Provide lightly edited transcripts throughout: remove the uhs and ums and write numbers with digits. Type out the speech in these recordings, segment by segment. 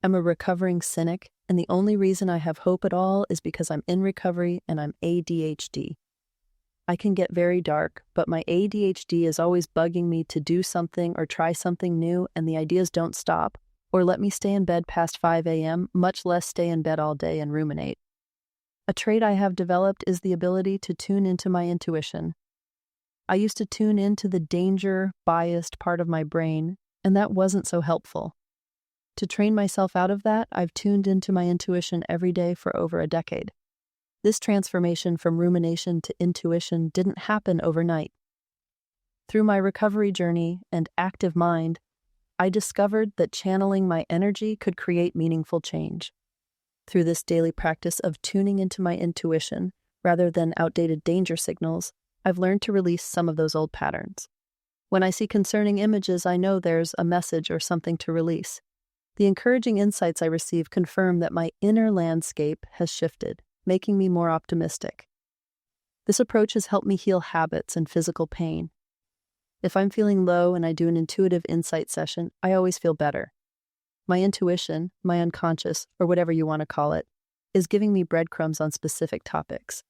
I'm a recovering cynic, and the only reason I have hope at all is because I'm in recovery and I'm ADHD. I can get very dark, but my ADHD is always bugging me to do something or try something new, and the ideas don't stop, or let me stay in bed past 5 a.m., much less stay in bed all day and ruminate. A trait I have developed is the ability to tune into my intuition. I used to tune into the danger-biased part of my brain, and that wasn't so helpful. To train myself out of that, I've tuned into my intuition every day for over a decade. This transformation from rumination to intuition didn't happen overnight. Through my recovery journey and active mind, I discovered that channeling my energy could create meaningful change. Through this daily practice of tuning into my intuition, rather than outdated danger signals, I've learned to release some of those old patterns. When I see concerning images, I know there's a message or something to release. The encouraging insights I receive confirm that my inner landscape has shifted, making me more optimistic. This approach has helped me heal habits and physical pain. If I'm feeling low and I do an intuitive insight session, I always feel better. My intuition, my unconscious, or whatever you want to call it, is giving me breadcrumbs on specific topics.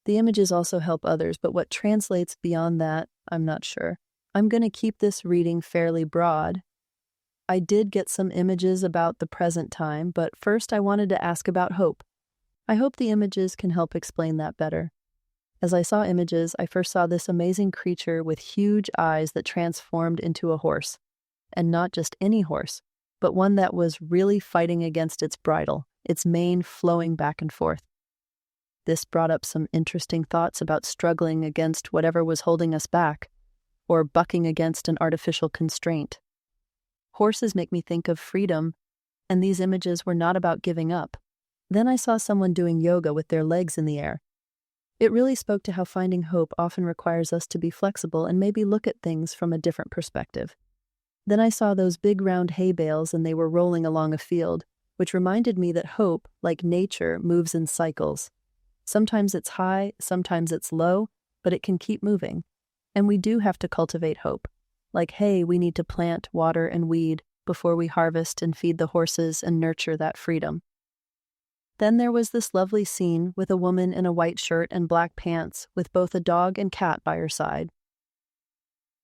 The images also help others, but what translates beyond that, I'm not sure. I'm going to keep this reading fairly broad. I did get some images about the present time, but first I wanted to ask about hope. I hope the images can help explain that better. As I saw images, I first saw this amazing creature with huge eyes that transformed into a horse. And not just any horse, but one that was really fighting against its bridle, its mane flowing back and forth. This brought up some interesting thoughts about struggling against whatever was holding us back, or bucking against an artificial constraint. Horses make me think of freedom, and these images were not about giving up. Then I saw someone doing yoga with their legs in the air. It really spoke to how finding hope often requires us to be flexible and maybe look at things from a different perspective. Then I saw those big round hay bales and they were rolling along a field, which reminded me that hope, like nature, moves in cycles. Sometimes it's high, sometimes it's low, but it can keep moving. And we do have to cultivate hope. Like hay, we need to plant, water, and weed before we harvest and feed the horses and nurture that freedom. Then there was this lovely scene with a woman in a white shirt and black pants with both a dog and cat by her side.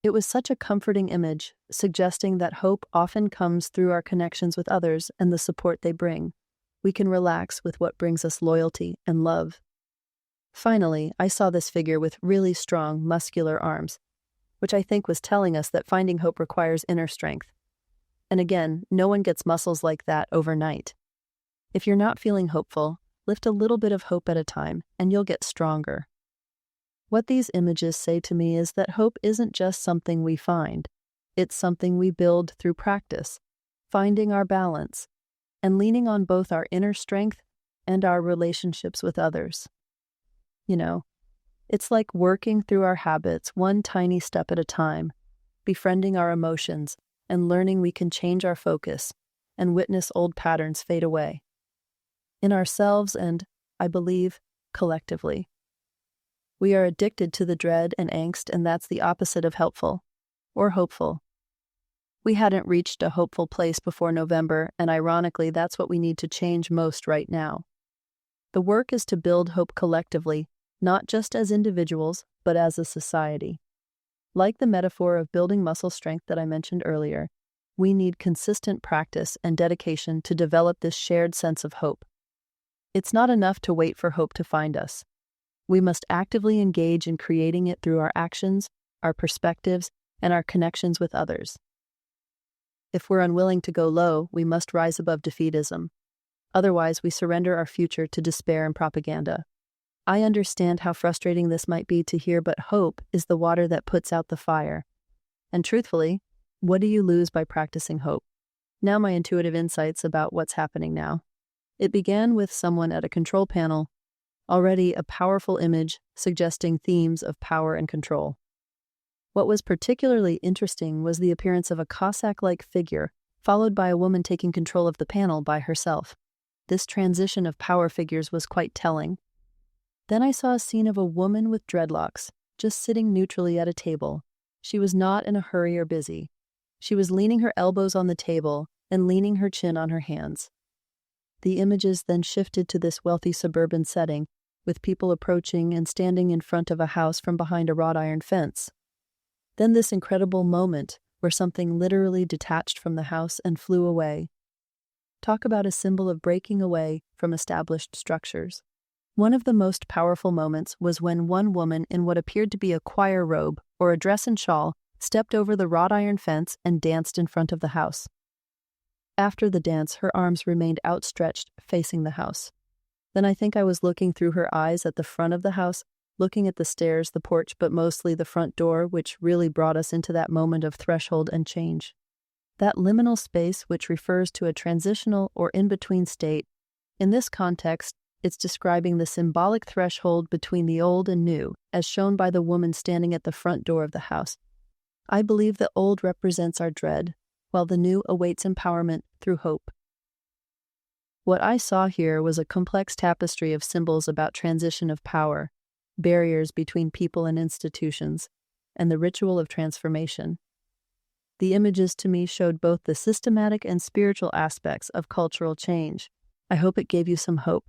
It was such a comforting image, suggesting that hope often comes through our connections with others and the support they bring. We can relax with what brings us loyalty and love. Finally, I saw this figure with really strong, muscular arms, which I think was telling us that finding hope requires inner strength. And again, no one gets muscles like that overnight. If you're not feeling hopeful, lift a little bit of hope at a time, and you'll get stronger. What these images say to me is that hope isn't just something we find. It's something we build through practice, finding our balance, and leaning on both our inner strength and our relationships with others. It's like working through our habits one tiny step at a time, befriending our emotions, and learning we can change our focus and witness old patterns fade away. In ourselves and, I believe, collectively. We are addicted to the dread and angst, and that's the opposite of helpful or hopeful. We hadn't reached a hopeful place before November, and ironically, that's what we need to change most right now. The work is to build hope collectively, not just as individuals, but as a society. Like the metaphor of building muscle strength that I mentioned earlier, we need consistent practice and dedication to develop this shared sense of hope. It's not enough to wait for hope to find us. We must actively engage in creating it through our actions, our perspectives, and our connections with others. If we're unwilling to go low, we must rise above defeatism. Otherwise, we surrender our future to despair and propaganda. I understand how frustrating this might be to hear, but hope is the water that puts out the fire. And truthfully, what do you lose by practicing hope? Now my intuitive insights about what's happening now. It began with someone at a control panel, already a powerful image suggesting themes of power and control. What was particularly interesting was the appearance of a Cossack-like figure, followed by a woman taking control of the panel by herself. This transition of power figures was quite telling. Then I saw a scene of a woman with dreadlocks, just sitting neutrally at a table. She was not in a hurry or busy. She was leaning her elbows on the table and leaning her chin on her hands. The images then shifted to this wealthy suburban setting, with people approaching and standing in front of a house from behind a wrought iron fence. Then this incredible moment where something literally detached from the house and flew away. Talk about a symbol of breaking away from established structures. One of the most powerful moments was when one woman in what appeared to be a choir robe or a dress and shawl stepped over the wrought iron fence and danced in front of the house. After the dance, her arms remained outstretched, facing the house. Then I think I was looking through her eyes at the front of the house, looking at the stairs, the porch, but mostly the front door, which really brought us into that moment of threshold and change. That liminal space, which refers to a transitional or in-between state, in this context, it's describing the symbolic threshold between the old and new, as shown by the woman standing at the front door of the house. I believe the old represents our dread, while the new awaits empowerment through hope. What I saw here was a complex tapestry of symbols about transition of power, barriers between people and institutions, and the ritual of transformation. The images to me showed both the systematic and spiritual aspects of cultural change. I hope it gave you some hope.